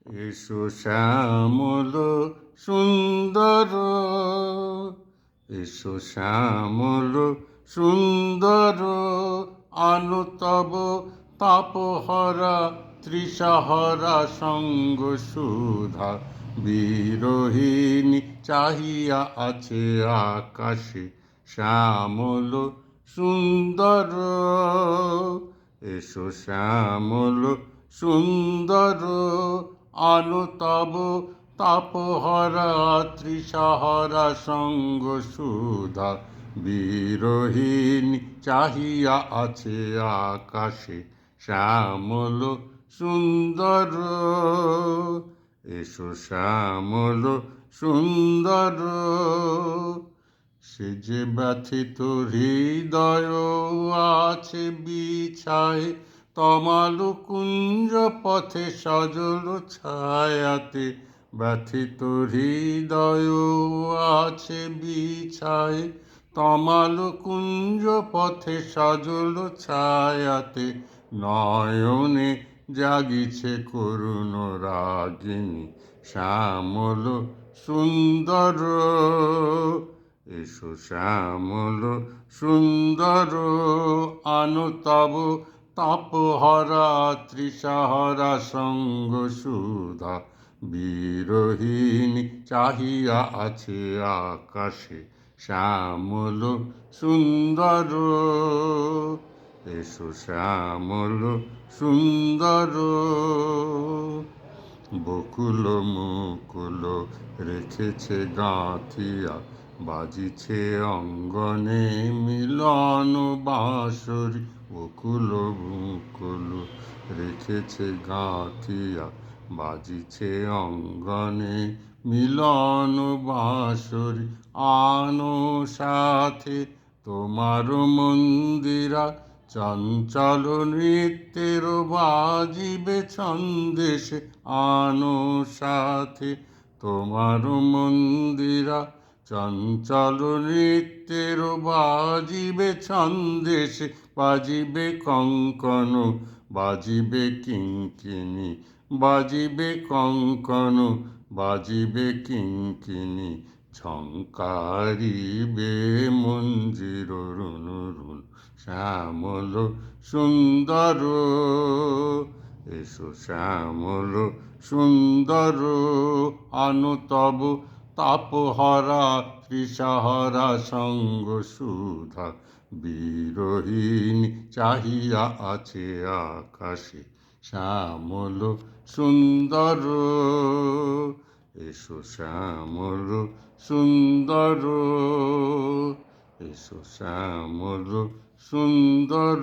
এসো শ্যামল সুন্দর, এসো শ্যামল সুন্দর, আনো তব তাপহরা তৃষাহরা সঙ্গ সুধা। বিরোহিণী চাহিয়া আছে আকাশে শ্যামল সুন্দর। এসো শ্যামল সুন্দর, আনো তব তাপহরা তৃষাহরা সঙ্গ সুধা। বিরোহিণী চাহিয়া আছে আকাশে শ্যামল সুন্দর। এসো শ্যামল সুন্দর। সে যে ব্যথিত হৃদয় আছে বিছায় তমাল কুঞ্জ পথে সজল ছায়াতে। ব্যথিত হৃদয় আছে বিছায় তমাল কুঞ্জ পথে সজল ছায়াতে। নয়নে জাগিছে করুণ রাগিনী শ্যামল সুন্দর। এসো শ্যামল সুন্দর, আনো তব তাপহরা তৃষাহরা সঙ্গ সুধা। বিরোহিণী চাহিয়া আছে আকাশে শ্যামল সুন্দর। এসো শ্যামল সুন্দর। বকুল মুকুল রেখেছে গাঁথিয়া, বাজিছে অঙ্গনে মিলন বাঁশরি। বকুল মুকুল রেখেছে গাঁথিয়া, বাজিছে অঙ্গনে মিলন বাঁশরি। আনো সাথে তোমার মন্দিরা, চঞ্চল নৃত্যের বাজিবে ছন্দেশে। আনো সাথে তোমার মন্দিরা, চঞ্চল নৃত্যের বাজিবে ছন্দেশে। বাজিবে কঙ্কন, বাজিবে কিঙ্কিণী, বাজিবে কঙ্কন, বাজিবে কিঙ্কিণী। ঝঙ্কারিবে মঞ্জির রুনু রুনু শ্যামল সুন্দর। এসো শ্যামল সুন্দর, আনো তব তাপহরা তৃষাহরা সঙ্গ সুধা। বিরোহিণী চাহিয়া আছে আকাশে শ্যামল সুন্দর। এসো শ্যামল সুন্দর। এসো শ্যামল সুন্দর।